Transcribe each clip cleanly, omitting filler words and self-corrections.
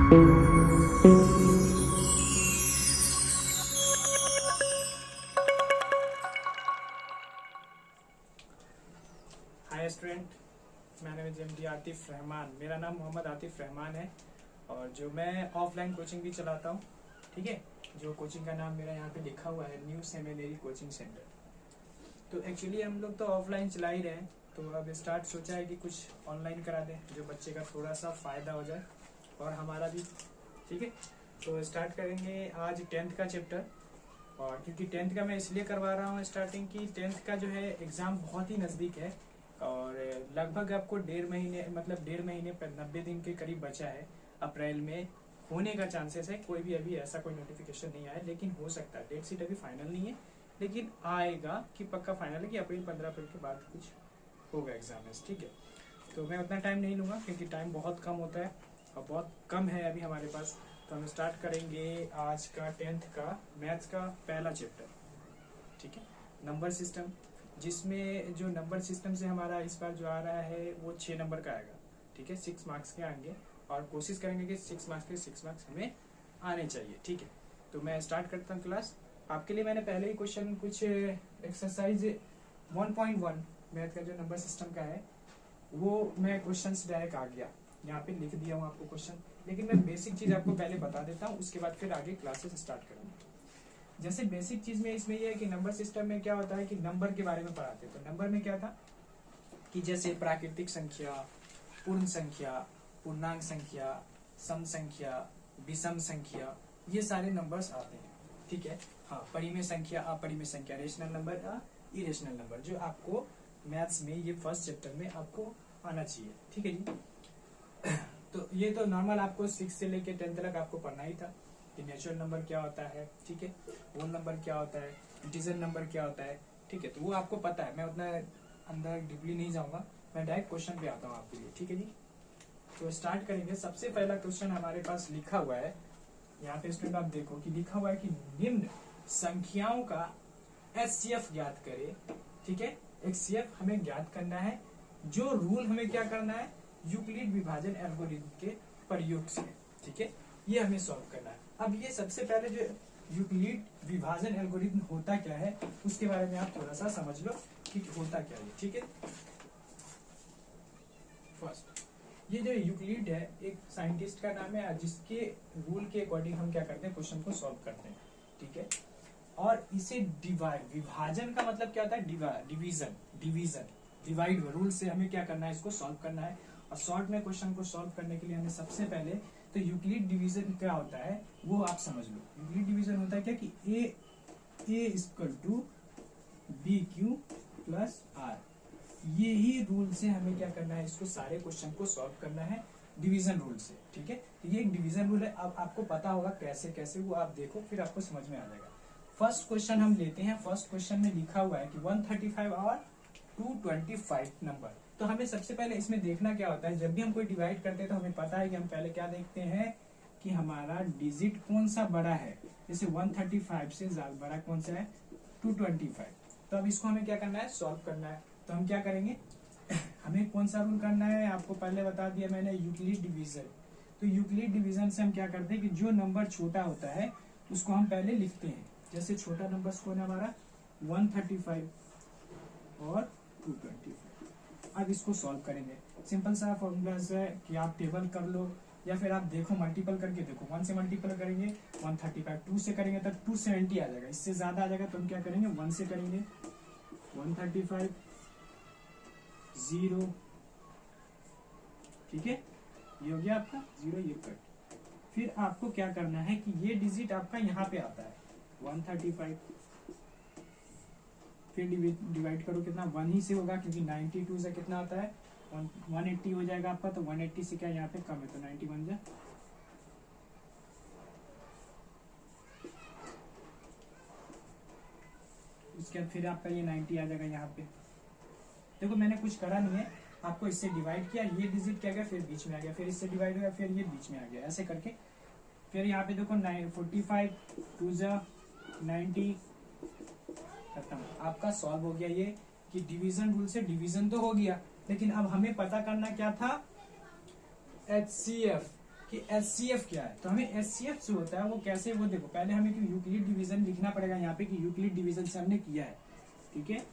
Hi student, मैंने MD Atif Rahman, मेरा नाम मोहम्मद आतिफ रहमान है और जो मैं ऑफलाइन कोचिंग भी चलाता हूँ। ठीक है, जो कोचिंग का नाम मेरा यहाँ पे लिखा हुआ है न्यू सेमिनरी कोचिंग सेंटर। तो एक्चुअली हम लोग तो ऑफलाइन चला ही रहे हैं, तो अब स्टार्ट सोचा है कि कुछ ऑनलाइन करा दें जो बच्चे का थोड़ा सा फ़ायदा हो जाए और हमारा भी। ठीक है, तो स्टार्ट करेंगे आज 10th का चैप्टर। और क्योंकि 10th का मैं इसलिए करवा रहा हूँ स्टार्टिंग की, 10th का जो है एग्ज़ाम बहुत ही नज़दीक है और लगभग आपको 1.5 महीने 90 दिन के करीब बचा है। अप्रैल में होने का चांसेस है, कोई भी अभी ऐसा कोई नोटिफिकेशन नहीं आया, लेकिन हो सकता है। डेट शीट अभी फाइनल नहीं है, लेकिन आएगा कि पक्का फाइनल है कि 15 अप्रैल के बाद कुछ होगा एग्जाम। ठीक है, तो मैं उतना टाइम नहीं लूँगा क्योंकि टाइम बहुत कम होता है और बहुत कम है अभी हमारे पास। तो हम स्टार्ट करेंगे आज का 10th का मैथ्स का पहला चैप्टर। ठीक है, नंबर सिस्टम, जिसमें जो नंबर सिस्टम से हमारा इस बार जो आ रहा है वो 6 नंबर का आएगा। ठीक है, 6 मार्क्स के आएंगे और कोशिश करेंगे कि 6 मार्क्स के 6 मार्क्स हमें आने चाहिए। ठीक है, तो मैं स्टार्ट करता हूँ क्लास। आपके लिए मैंने पहले ही क्वेश्चन कुछ एक्सरसाइज 1.1 मैथ का जो नंबर सिस्टम का है वो मैं क्वेश्चन डायरेक्ट आ गया, यहाँ पे लिख दिया हूँ आपको क्वेश्चन, लेकिन मैं बेसिक चीज आपको पहले बता देता हूँ, उसके बाद फिर आगे क्लासेस स्टार्ट करूँगा। जैसे बेसिक चीज में इसमें यह है कि नंबर सिस्टम में क्या होता है कि नंबर के बारे में पढ़ाते हैं। तो नंबर में क्या था कि जैसे प्राकृतिक संख्या, पूर्ण संख्या, पूर्णांक संख्या, सम संख्या, विषम संख्या, ये सारे नंबर्स आते हैं। ठीक है, हाँ, परिमेय संख्या, अपरिमेय संख्या, रेशनल नंबर, इरेशनल नंबर, जो आपको मैथ्स में ये फर्स्ट चैप्टर में आपको आना चाहिए। ठीक है जी। तो ये तो नॉर्मल आपको 6 से लेके 10th तक आपको पढ़ना ही था कि नेचुरल नंबर क्या होता है, ठीक है, होल नंबर क्या होता है, इंटीजर नंबर क्या होता है। ठीक है, तो वो आपको पता है, मैं उतना अंदर डीपली नहीं जाऊंगा, मैं डायरेक्ट क्वेश्चन पे आता हूँ आपके लिए। ठीक है जी, तो स्टार्ट करेंगे। सबसे पहला क्वेश्चन हमारे पास लिखा हुआ है, यहाँ पे स्टूडेंट आप देखो कि लिखा हुआ है कि निम्न संख्याओं का HCF ज्ञात करे। ठीक है, HCF हमें ज्ञात करना है, जो रूल हमें क्या करना है, यूक्लिड विभाजन एल्गोरिथम के प्रयोग से। ठीक है, ये हमें सॉल्व करना है। अब ये सबसे पहले जो यूक्लिड विभाजन एल्गोरिथम होता क्या है उसके बारे में आप थोड़ा सा समझ लो कि होता क्या है। ठीक है, फर्स्ट ये जो यूक्लिड है एक साइंटिस्ट का नाम है, जिसके रूल के अकॉर्डिंग हम क्या करते हैं, क्वेश्चन को सॉल्व करते हैं। ठीक है, और इसे डिवाइड, विभाजन का मतलब क्या होता है, डिवीजन डिवाइड रूल से हमें क्या करना है, इसको सॉल्व करना है। और शॉर्ट में क्वेश्चन को सॉल्व करने के लिए हमें सबसे पहले तो यूक्लिड डिवीजन क्या होता है वो आप समझ लो। यूक्लिड डिवीजन होता है क्या कि A equal to B Q plus R, ये ही रूल से हमें क्या करना है, इसको सारे क्वेश्चन को सॉल्व करना है डिवीजन रूल से। ठीक है, ये एक डिवीजन रूल है, अब आपको पता होगा कैसे कैसे, वो आप देखो फिर आपको समझ में आ जाएगा। फर्स्ट क्वेश्चन हम लेते हैं। फर्स्ट क्वेश्चन में लिखा हुआ है कि 135 और 225 नंबर। तो हमें सबसे पहले इसमें देखना क्या होता है, जब भी हम कोई डिवाइड करते हैं तो हमें पता है कि हम पहले क्या देखते हैं कि हमारा डिजिट कौन सा बड़ा है। जैसे 135 से ज्यादा बड़ा कौन सा है, 225। तो अब इसको हमें क्या करना है, सॉल्व करना है। तो हम क्या करेंगे, हमें कौन सा रूल करना है आपको पहले बता दिया मैंने, यूक्लिड डिवीजन। तो यूक्लिड डिवीजन से हम क्या करते हैं कि जो नंबर छोटा होता है उसको हम पहले लिखते हैं। जैसे छोटा नंबर कौन है हमारा, 135 और 225। अब इसको सॉल्व करेंगे। सिंपल सा फॉर्मूला है कि आप टेबल कर लो या फिर आप देखो मल्टीपल करके देखो। 1 से मल्टीपल करेंगे 135, 2 से करेंगे तब 270 आ जाएगा, इससे ज्यादा आ जाएगा तो हम क्या करेंगे 1 से करेंगे 135 0। ठीक है, ये हो गया आपका 0, ये कट। फिर आपको क्या करना है कि ये डिजिट आपका यहाँ पे आता है 135, फिर डिवाइड करो कितना, 1 ही से होगा क्योंकि 92 से कितना आता है 180 हो जाएगा आपका। तो 180 से क्या यहाँ पे कम है तो 90 बन जाए। उसके बाद फिर आपका ये 90 आ जाएगा यहाँ पे। देखो मैंने कुछ करा नहीं है, आपको इससे डिवाइड किया, ये डिजिट क्या गया फिर बीच में आ गया, फिर इससे डिवाइड हुआ फिर ये बीच में आ गया, ऐसे करके फिर यहाँ पे देखो 45 2 90 खत्म। आपका सॉल्व हो गया ये कि डिवीजन रूल से डिवीजन तो हो गया, लेकिन अब हमें पता करना क्या था, HCF। कि HCF क्या है। तो हमें HCF जो होता है वो कैसे, वो देखो पहले हमें कि यूक्लिड डिवीजन लिखना पड़ेगा यहाँ पे कि यूक्लिड डिवीजन से हमने किया है, ठीक है।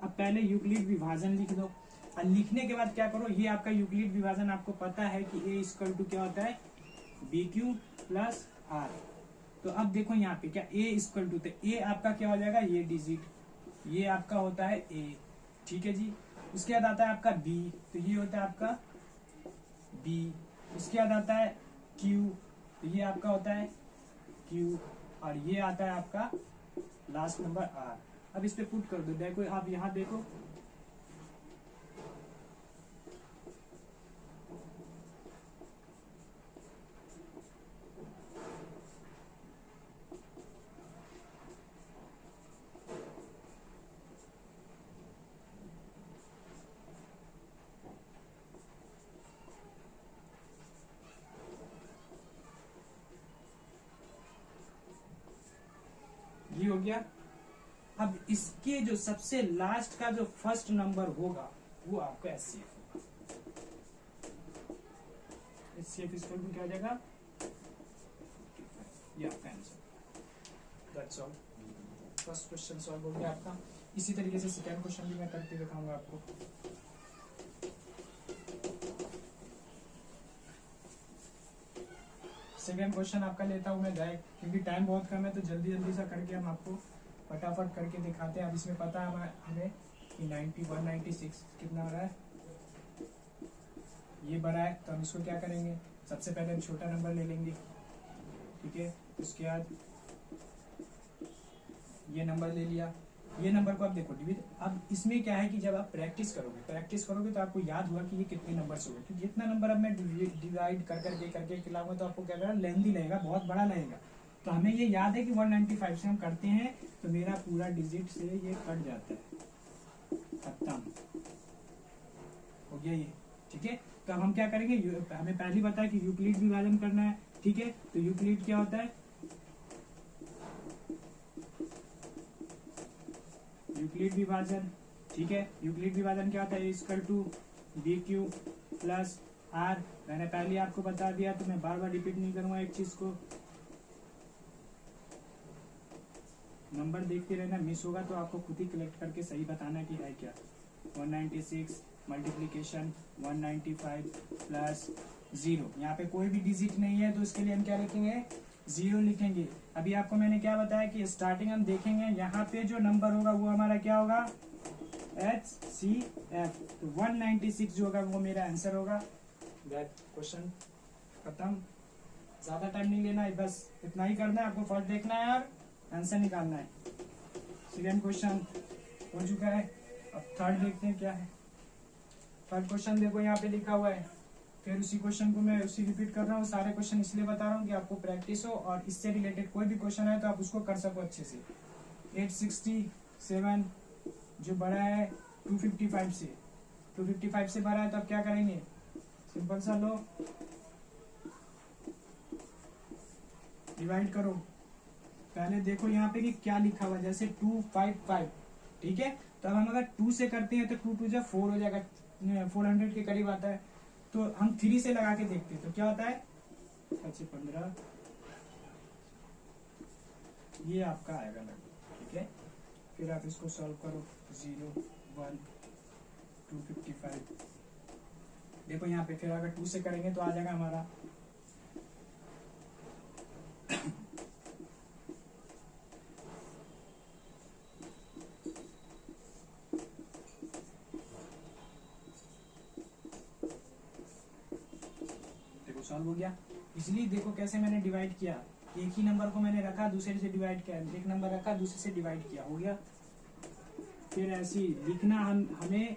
अब पहले यूक्लिड विभाजन लिख दो, और लिखने के बाद क्या करो, ये आपका यूक्लिड विभाजन आपको पता है कि A इक्वल टू क्या होता है BQ प्लस R। तो अब देखो यहाँ पे क्या A इक्वल टू, तो A आपका क्या हो जाएगा, ये डिजिट, ये आपका होता है A, ठीक है जी। उसके बाद आता है आपका B, तो ये होता है आपका B। उसके बाद आता है Q, तो ये आपका होता है Q, और ये आता है आपका लास्ट नंबर R। अब इस पे पुट कर दो, देखो आप यहाँ देखो, ये हो गया। अब इसके जो सबसे लास्ट का जो फर्स्ट नंबर होगा वो आपका HCF होगा। HCF इक्वल टू क्या हो जाएगा, ये आपका answer. That's all, first question solve हो गया आपका। इसी तरीके से सेकंड क्वेश्चन भी मैं करके दिखाऊंगा आपको। सेकंड क्वेश्चन आपका लेता हूं मैं डायरेक्ट, क्योंकि टाइम बहुत कम है तो जल्दी जल्दी सा करके हम आपको फटाफट करके दिखाते हैं। अब इसमें पता है हमें कि 196 कितना आ रहा है, ये बड़ा है, तो हम इसको क्या करेंगे, सबसे पहले हम छोटा नंबर ले लेंगे, ठीक है। उसके बाद ये नंबर ले लिया, ये नंबर को आप देखो डिविड। अब इसमें क्या है कि जब आप प्रैक्टिस करोगे तो आपको याद हुआ कि ये कितने नंबर से हुए, क्योंकि जितना नंबर अब मैं डिवाइड करके खिलाऊंगा तो आपको क्या लगेगा, लेंथी लगेगा, बहुत बड़ा लगेगा। तो हमें ये याद है कि 195 से हम करते हैं तो मेरा पूरा डिजिट से ये कट जाता है, खत्म हो गया ये, ठीक है। तो अब हम क्या करेंगे, हमें पहले ही पता है कि यूक्लिड विभाजन करना है, ठीक है। तो यूक्लिड क्या होता है, यूक्लिड विभाजन, ठीक है। यूक्लिड विभाजन क्या होता है, equal to BQ plus R। मैंने पहले आपको बता दिया तो मैं बार बार रिपीट नहीं करूंगा एक चीज को। नंबर देखते रहना, मिस होगा तो आपको खुद ही कलेक्ट करके सही बताना कि है क्या। 196 मल्टीप्लीकेशन 195 प्लस 0, यहाँ पे कोई भी डिजिट नहीं है तो इसके लिए हम क्या लिखेंगे, 0 लिखेंगे। अभी आपको मैंने क्या बताया कि स्टार्टिंग हम देखेंगे, यहाँ पे जो नंबर होगा वो हमारा क्या होगा, HCF। तो 196 जो होगा वो मेरा आंसर होगा। दैट क्वेश्चन खत्म, ज्यादा टाइम नहीं लेना है, बस इतना ही करना है आपको, फर्स्ट देखना है और आंसर निकालना है। सेकेंड क्वेश्चन हो चुका है, अब थर्ड देखते हैं क्या है। थर्ड क्वेश्चन देखो यहाँ पे लिखा हुआ है, फिर उसी क्वेश्चन को मैं उसी रिपीट कर रहा हूँ। सारे क्वेश्चन इसलिए बता रहा हूँ कि आपको प्रैक्टिस हो और इससे रिलेटेड कोई भी क्वेश्चन है तो आप उसको कर सको अच्छे से। 867 जो बड़ा है 255 से, 255 से बड़ा है तो आप क्या करेंगे, सिंपल सा लो, डिवाइड करो। पहले देखो यहाँ पे कि क्या लिखा हुआ है, जैसे 255, ठीक है। तो अब हम अगर 2 से करते हैं तो 2 2 जा 4 हो जाएगा, 400 के करीब आता है। तो हम 3 से लगा के देखते हैं तो क्या होता है, 15, ये आपका आएगा लगभग, ठीक है। फिर आप इसको सॉल्व करो, 0 1 255। देखो यहाँ पे फिर अगर 2 से करेंगे तो आ जाएगा हमारा सॉल्व हो गया। इसलिए देखो कैसे मैंने डिवाइड किया, एक ही नंबर को मैंने रखा, दूसरे से डिवाइड किया, एक नंबर रखा, दूसरे से डिवाइड किया, हो गया। फिर ऐसे लिखना, हमें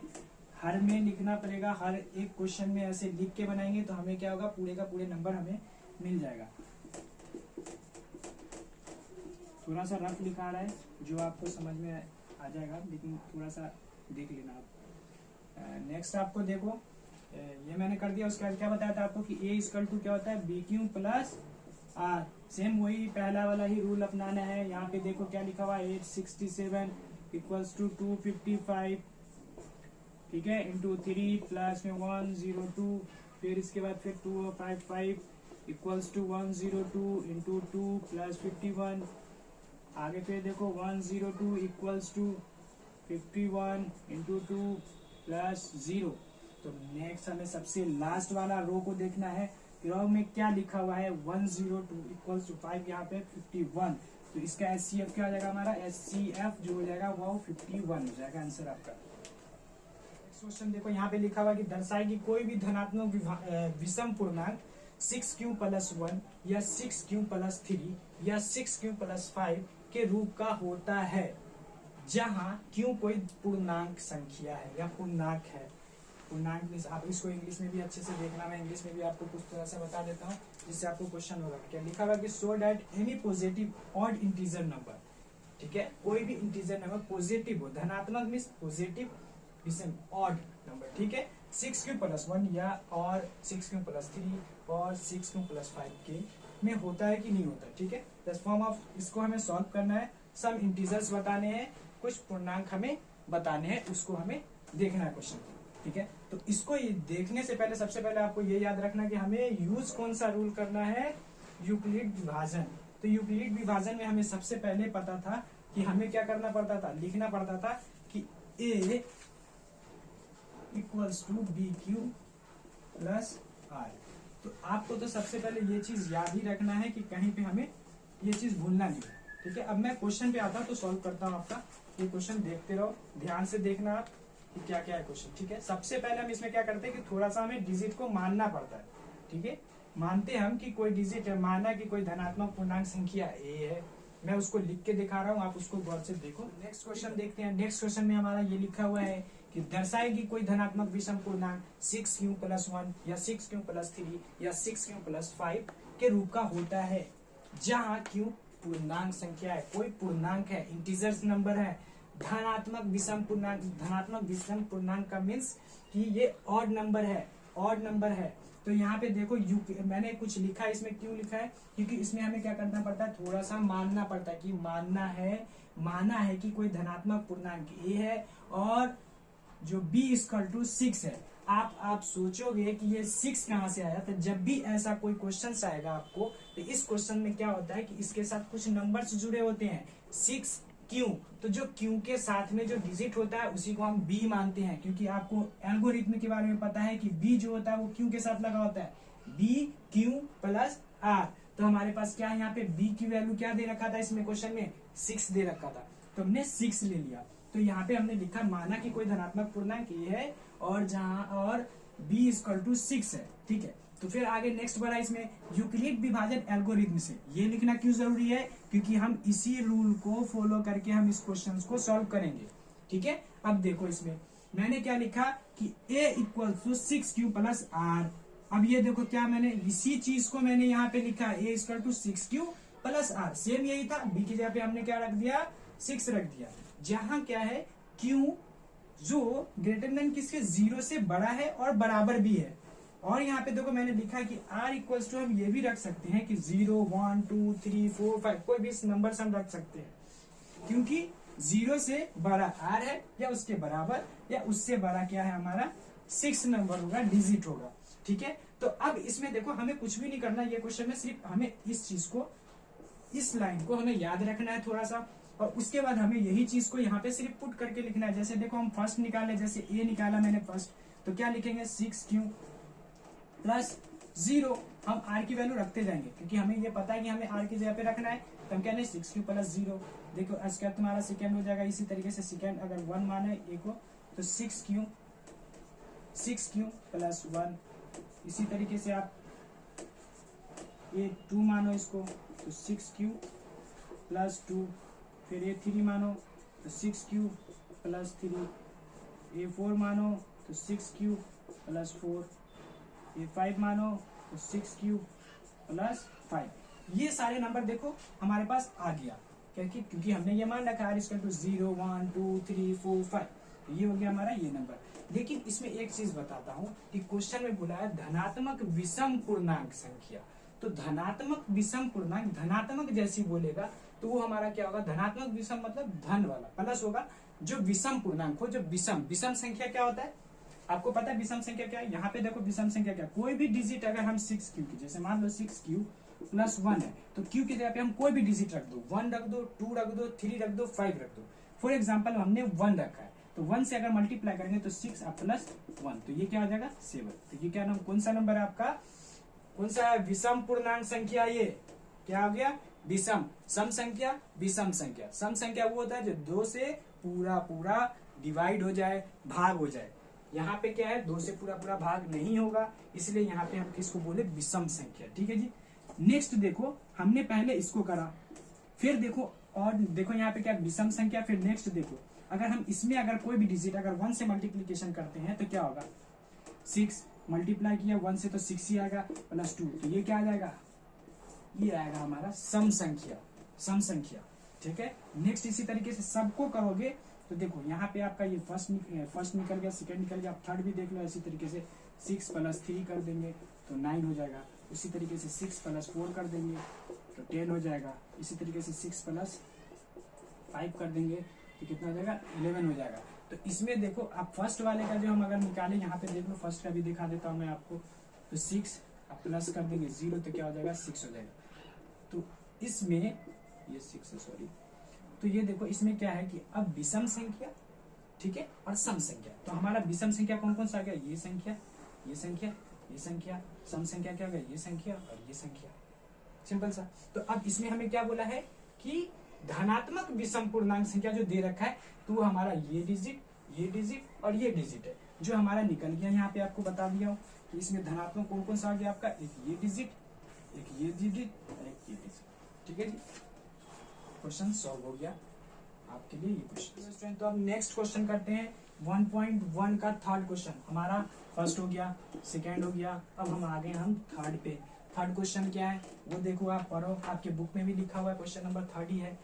हर में लिखना पड़ेगा, हर एक क्वेश्चन में ऐसे लिख के बनाएंगे तो हमें क्या होगा, पूरे का पूरे नंबर हमें मिल जाएगा। थोड़ा सा रफ लिखा रहा है जो आपको समझ में आ जाएगा, लेकिन थोड़ा सा देख लेना आप। नेक्स्ट आपको देखो, ये मैंने कर दिया। उसके बाद क्या बताया था आपको कि A इक्वल टू क्या होता है, BQ प्लस R। सेम वही पहला वाला ही रूल अपनाना है। यहाँ पे देखो क्या लिखा हुआ है, 867 इक्वल्स टू 255, ठीक है, इंटू 3 प्लस में 102, फिर इसके बाद फिर 255 इक्वल्स टू 102 इंटू 2 प्लस 51, आगे फिर देखो 102 इक्वल्स टू 51 इंटू 2 प्लस 0। तो नेक्स्ट हमें सबसे लास्ट वाला रो को देखना है। रो में क्या लिखा हुआ है, 102 इक्वल्स टू 5, यहाँ पे 51, तो इसका एचसीएफ क्या हो जाएगा हमारा, एचसीएफ जो हो जाएगा वो 51 हो जाएगा आंसर आपका। क्वेश्चन देखो यहाँ पे लिखा हुआ कि दर्शाए कि कोई भी धनात्मक विषम पूर्णांक 6q प्लस 1 या 6q प्लस 3 या 6q प्लस 5 के रूप का होता है जहां q कोई पूर्णांक संख्या है या पूर्णांक है। पूर्णांक मीन्स आप इसको इंग्लिश में भी अच्छे से देखना, मैं इंग्लिश में भी आपको कुछ तरह से बता देता हूँ जिससे आपको क्वेश्चन होगा। क्या लिखा हुआ कि so that any positive odd integer number, ठीक है, कोई भी इंटीजर नंबर पॉजिटिव हो, धनात्मक मीन्स पॉजिटिव विषम ऑड नंबर, ठीक है, 6q प्लस 1 या और 6q प्लस 3 और 6q प्लस 5 के में होता है कि नहीं होता, ठीक है। द फॉर्म ऑफ, इसको हमें सॉल्व करना है, सम इंटीजर्स बताने हैं, कुछ पूर्णांक हमें बताने हैं, उसको हमें देखना है क्वेश्चन, ठीक है। तो इसको ये देखने से पहले सबसे पहले आपको ये याद रखना कि हमें यूज कौन सा रूल करना है, यूक्लिड विभाजन। तो यूक्लिड विभाजन में हमें सबसे पहले पता था कि हमें क्या करना पड़ता था, लिखना पड़ता था कि a equals to B Q plus R. तो आपको तो सबसे पहले ये चीज याद ही रखना है कि कहीं पे हमें ये चीज भूलना नहीं है, ठीक है। अब मैं क्वेश्चन पे आता हूँ तो सॉल्व करता हूँ आपका, ये क्वेश्चन देखते रहो, ध्यान से देखना आप कि क्या क्या है क्वेश्चन, ठीक है। सबसे पहले हम इसमें क्या करते हैं कि थोड़ा सा हमें डिजिट को मानना पड़ता है, ठीक है। मानते हम कि कोई डिजिट है, माना कि कोई धनात्मक पूर्णांक संख्या a है, मैं उसको लिख के दिखा रहा हूँ, आप उसको गौर से देखो। नेक्स्ट क्वेश्चन देखते हैं। नेक्स्ट क्वेश्चन में हमारा ये लिखा हुआ है कि दर्शाएगी कोई धनात्मक विषम पूर्णांक 6q प्लस 1 या 6q प्लस 3 या 6q प्लस 5 के रूप का होता है जहाँ q पूर्णांक संख्या है, कोई पूर्णांक है, इंटीजर्स नंबर है, धनात्मक विषम पूर्णांक। धनात्मक विषम पूर्णांक का मीन्स कि ये ऑड नंबर है, ऑड नंबर है। तो यहाँ पे देखो मैंने कुछ लिखा है, इसमें क्यों लिखा है, क्योंकि इसमें हमें क्या करना पड़ता है, थोड़ा सा मानना पड़ता है कि माना है कि कोई धनात्मक पूर्णांक a है और जो b इक्वल टू 6 है। आप सोचोगे कि ये 6 कहाँ से आया, तो जब भी ऐसा कोई क्वेश्चन आएगा आपको, तो इस क्वेश्चन में क्या होता है कि इसके साथ कुछ नंबर्स जुड़े होते हैं, 6 क्यू, तो जो क्यू के साथ में जो डिजिट होता है उसी को हम बी मानते हैं, क्योंकि आपको एल्गोरिथम के बारे में पता है कि बी जो होता है वो क्यू के साथ लगा होता है, बी क्यू प्लस आर। तो हमारे पास क्या है, यहाँ पे बी की वैल्यू क्या दे रखा था, इसमें क्वेश्चन में 6 दे रखा था, तो हमने 6 ले लिया। तो यहाँ पे हमने लिखा, माना कि कोई धनात्मक पूर्णांक ये है और जहां और b इक्वल टू 6 है, ठीक है। तो फिर आगे नेक्स्ट बढ़ा, इसमें यूक्लिड विभाजन एल्गोरिथम से, ये लिखना क्यों जरूरी है, क्योंकि हम इसी रूल को फॉलो करके हम इस क्वेश्चन को सॉल्व करेंगे, ठीक है। अब देखो इसमें मैंने क्या लिखा कि a equal to 6q plus R. अब ये देखो क्या मैंने इसी चीज को मैंने यहाँ पे लिखा, a equal to 6q plus R, same यही था, b की जगह पे हमने क्या रख दिया, 6 रख दिया, जहां क्या है q जो ग्रेटर देन किसके 0 से बड़ा है और बराबर भी है। और यहाँ पे देखो मैंने लिखा है कि r इक्वल्स टू, हम ये भी रख सकते हैं कि 0 1 2 3 4 5, कोई भी नंबर हम रख सकते हैं, क्योंकि 0 से बड़ा r है या उसके बराबर या उससे बड़ा क्या है हमारा 6 नंबर होगा, डिजिट होगा, ठीक है। तो अब इसमें देखो हमें कुछ भी नहीं करना, ये क्वेश्चन में सिर्फ हमें इस चीज को, इस लाइन को हमें याद रखना है थोड़ा सा, और उसके बाद हमें यही चीज को यहाँ पे सिर्फ पुट करके लिखना है। जैसे देखो हम फर्स्ट निकाले, जैसे a निकाला मैंने फर्स्ट, तो क्या लिखेंगे 6q प्लस 0, हम r की वैल्यू रखते जाएंगे क्योंकि हमें ये पता है कि हमें r की जगह पे रखना है, तो हम क्या नहीं 6q प्लस 0। देखो इसका तुम्हारा सेकेंड हो जाएगा, इसी तरीके से सेकेंड अगर 1 माने a को तो 6q प्लस 1, इसी तरीके से आप ये 2 मानो इसको तो 6q प्लस 2, फिर ये 3 मानो तो 6q प्लस 3, ये 4 मानो तो 6q प्लस 4, ये 5 मानो तो 6q प्लस 5। ये सारे नंबर देखो हमारे पास आ गया, क्योंकि हमने ये मान रखा है r इक्वल टू 0 1 2 3 4 5, तो ये हो गया हमारा ये नंबर। लेकिन इसमें एक चीज बताता हूँ कि क्वेश्चन में बोला है धनात्मक विषम पूर्णांक संख्या, तो धनात्मक विषम पूर्णांक, धनात्मक जैसी बोलेगा तो वो हमारा क्या होगा, धनात्मक विषम मतलब धन वाला, प्लस होगा जो विषम पूर्णांक हो, जो विषम विषम संख्या क्या होता है आपको पता है विषम संख्या क्या है। यहाँ पे देखो विषम संख्या क्या, कोई भी डिजिट अगर हम 6q की, जैसे मान लो 6q प्लस 1 है, तो q की जगह पे हम कोई भी डिजिट रख दो, 1 रख दो, 2 रख दो, 3 रख दो, 5 रख दो। फॉर एग्जाम्पल हमने 1 रखा है, तो 1 से अगर मल्टीप्लाई करेंगे तो 6 प्लस 1, तो ये क्या हो जाएगा 7। तो ये क्या नाम, कौन सा नंबर है आपका, कौन सा है, विषम पूर्णांक संख्या। ये क्या हो गया, विषम। सम संख्या, विषम संख्या। सम संख्या वो होता है जो 2 से पूरा पूरा डिवाइड हो जाए, भाग हो जाए। यहाँ पे क्या है, 2 से पूरा पूरा भाग नहीं होगा, इसलिए यहाँ पे हम किसको बोले, विषम संख्या। ठीक है जी। नेक्स्ट देखो, हमने पहले इसको करा, फिर देखो और देखो यहाँ पे क्या विषम संख्या। फिर नेक्स्ट देखो, अगर हम इसमें अगर कोई भी डिजिट अगर 1 से मल्टीप्लीकेशन करते हैं तो क्या होगा, 6 मल्टीप्लाई किया 1 से तो 6 ही आएगा, प्लस 2, तो ये क्या आ जाएगा, ये आएगा हमारा सम संख्या, सम संख्या। ठीक है। नेक्स्ट इसी तरीके से सबको करोगे तो देखो यहाँ पे आपका ये फर्स्ट निकल गया, सेकंड निकल गया, थर्ड भी देख लो इसी तरीके से। 6 प्लस 3 कर देंगे तो 9 हो जाएगा। इसी तरीके से 6 प्लस 4 कर देंगे तो 10 हो जाएगा। इसी तरीके से 6 प्लस 5 कर देंगे तो कितना हो जाएगा, 11 हो जाएगा। तो इसमें देखो आप फर्स्ट वाले का जो हम अगर निकालें, यहाँ पे देख लो, फर्स्ट का भी दिखा देता हूँ मैं आपको। तो 6 आप प्लस कर देंगे 0 तो क्या हो जाएगा, 6 हो जाएगा। तो इसमें ये 6 है, सॉरी। तो ये देखो इसमें क्या है कि अब विषम संख्या, ठीक है, और सम संख्या। तो हमारा विषम संख्या कौन कौन सा आ गया, ये संख्या, ये संख्या, ये संख्या। सम संख्या क्या हो गया, ये संख्या और ये संख्या। सिंपल सा। तो अब इसमें हमें क्या बोला है कि धनात्मक विषम पूर्णांक संख्या जो दे रखा है, तो वो हमारा ये डिजिट और ये डिजिट है, जो हमारा निकल गया। यहाँ पे आपको बता दिया हूँ कि इसमें धनात्मक कौन कौन सा आ गया आपका, एक ये डिजिट, एक ये डिजिट और एक ये डिजिट। ठीक है जी। क्वेश्चन सॉल्व हो गया आपके लिए ये क्वेश्चन। तो अब नेक्स्ट क्वेश्चन करते हैं 1.1 का थर्ड क्वेश्चन। हमारा फर्स्ट हो गया, सेकंड हो गया, अब हम आ गए हम थर्ड पे। थर्ड क्वेश्चन क्या है वो देखो, आप पढ़ो, आपके बुक में भी लिखा हुआ है, क्वेश्चन नंबर 3 ही है।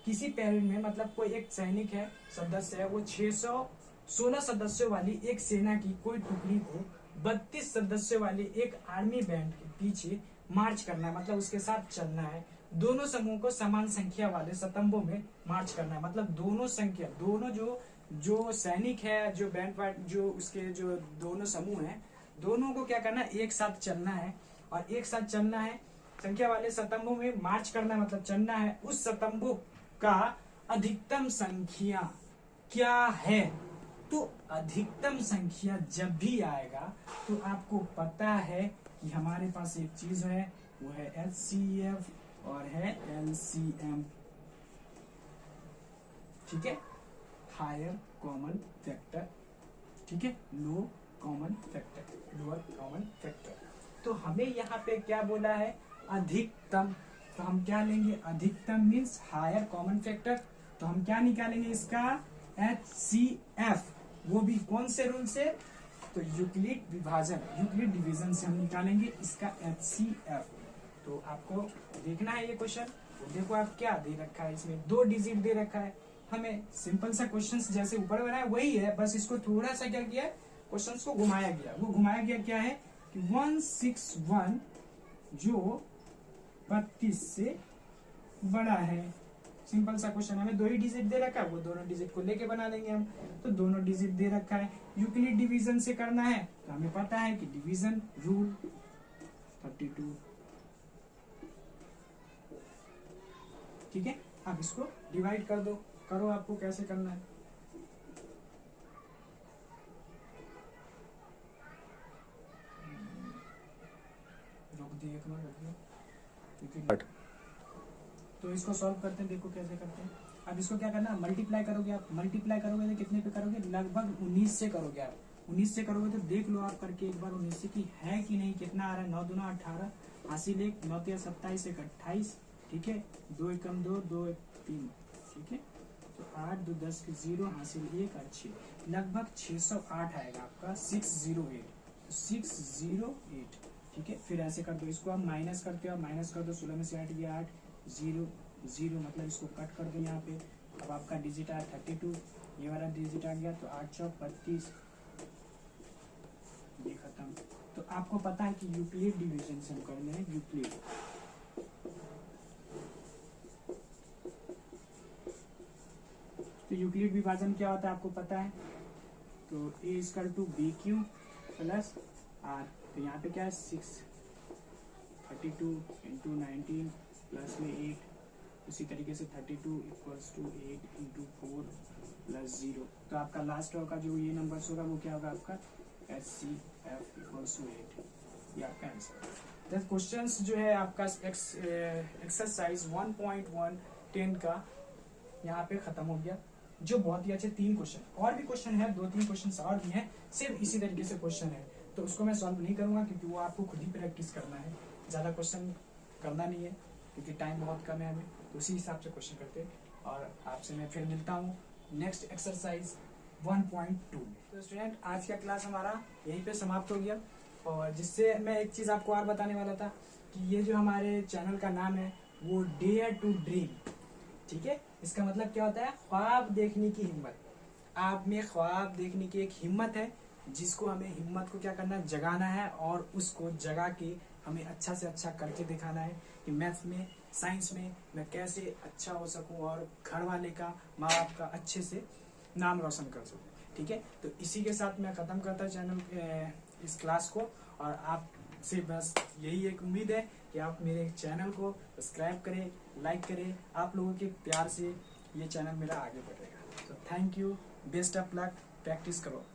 किसी पैरेंट में मतलब कोई एक सैनिक है, सदस्य है, वो 616 सदस्यों वाली एक सेना की कोई टुकड़ी को 32 सदस्यों वाले एक आर्मी बैंड के पीछे मार्च करना है, मतलब उसके साथ चलना है। दोनों समूह को समान संख्या वाले स्तंभों में मार्च करना है, मतलब दोनों संख्या, दोनों जो सैनिक है, जो बैंड पार्ट, जो उसके जो दोनों समूह हैं, दोनों को क्या करना है, एक साथ चलना है। और एक साथ चलना है, संख्या वाले स्तंभों में मार्च करना है, मतलब चलना है। उस स्तंभों का अधिकतम संख्या क्या है। तो अधिकतम संख्या जब भी आएगा तो आपको पता है कि हमारे पास एक चीज है, वो है HCF और है LCM। ठीक है, हायर कॉमन फैक्टर, ठीक है, low common factor, lower common factor. तो हमें यहाँ पे क्या बोला है, अधिकतम। तो हम क्या लेंगे, अधिकतम मीन्स हायर कॉमन फैक्टर। तो हम क्या निकालेंगे इसका, HCF। वो भी कौन से रूल से, तो यूक्लिड विभाजन, यूक्लिड डिवीजन से हम निकालेंगे इसका HCF। तो आपको देखना है ये क्वेश्चन। तो देखो आप क्या दे रखा है, इसमें 2 डिजिट दे रखा है। हमें सिंपल सा क्वेश्चन जैसे ऊपर बनाया वही है, बस इसको थोड़ा सा क्या किया, क्वेश्चन को घुमाया गया। वो घुमाया गया क्या है कि 161 जो 32 से बड़ा है। सिंपल सा क्वेश्चन, हमें 2 ही डिजिट दे रखा है, वो दोनों डिजिट को लेके बना लेंगे हम। तो दोनों डिजिट दे रखा है, यूक्लिड डिवीजन से करना है, तो हमें पता है कि डिवीजन रूल 32। ठीक है, अब इसको डिवाइड कर दो, करो आपको कैसे करना है। रोक दिए, एक मिनट रखिए। तो इसको सॉल्व करते हैं, देखो कैसे करते हैं। अब इसको क्या करना है, मल्टीप्लाई करोगे आप। मल्टीप्लाई करोगे तो कितने पे करोगे, लगभग 19 से करोगे आप। 19 से करोगे तो देख लो आप करके एक बार 19 से कि है कि नहीं, कितना आ रहा है। 9 दूना 18, हासिल 1, 9 तिया 27, 1 28। ठीक है, 2 एकम 2, 2 एक 3। ठीक है, तो 8 2 10 के 0, हासिल 1 और 6, लगभग 608 आएगा आपका, 608, 608। ठीक है, फिर ऐसे कर दो, इसको आप माइनस करते हो, माइनस कर दो, 16 में से 8 गया 8, 0 0, मतलब इसको कट कर दो यहाँ पे। अब आपका डिजिट आया 32, ये वाला डिजिट आ गया, तो 8 चौक 32, ये खत्म। तो आपको पता है कि यूक्लिड डिवीजन से हम करने हैं, यूक्लिड तो यूक्लिड विभाजन क्या होता है आपको पता है, तो A equal to B Q plus R. तो यहाँ पे क्या है 632 इंटू 19 प्लस में 8, उसी तरीके से 32 इक्वल्स टू 8 इंटू 4 प्लस 0। तो आपका लास्ट होगा जो ये नंबर्स होगा वो क्या होगा आपका HCF इक्वल्स टू 8, ये आपका आंसर है। द क्वेश्चंस जो है आपका एक्सरसाइज 1.1 का यहाँ पे खत्म हो गया, जो बहुत ही अच्छे 3 क्वेश्चन और भी क्वेश्चन है, 2-3 क्वेश्चन और भी हैं, सिर्फ इसी तरीके से क्वेश्चन है। तो उसको मैं सॉल्व नहीं करूंगा क्योंकि वो आपको खुद ही प्रैक्टिस करना है, ज्यादा क्वेश्चन करना नहीं है क्योंकि टाइम बहुत कम है हमें, तो उसी हिसाब से क्वेश्चन करते हैं। और आपसे मैं फिर मिलता हूँ नेक्स्ट एक्सरसाइज 1.2 में। तो स्टूडेंट आज का क्लास हमारा यहीं पे समाप्त हो गया, और जिससे मैं एक चीज आपको और बताने वाला था कि ये जो हमारे चैनल का नाम है वो डेयर टू ड्रीम, ठीक है। इसका मतलब क्या होता है, ख्वाब देखने की हिम्मत। आप में ख्वाब देखने की एक हिम्मत है, जिसको हमें हिम्मत को क्या करना है, जगाना है, और उसको जगा के हमें अच्छा से अच्छा करके दिखाना है कि मैथ्स में, साइंस में मैं कैसे अच्छा हो सकूं और घर वाले का, माँ बाप का अच्छे से नाम रोशन कर सकूं, ठीक है। तो इसी के साथ मैं खत्म करता चैनल इस क्लास को, और आपसे बस यही एक उम्मीद है कि आप मेरे चैनल को सब्सक्राइब करें, लाइक करें। आप लोगों के प्यार से ये चैनल मेरा आगे बढ़ेगा। तो thank you, best of luck, practice करो।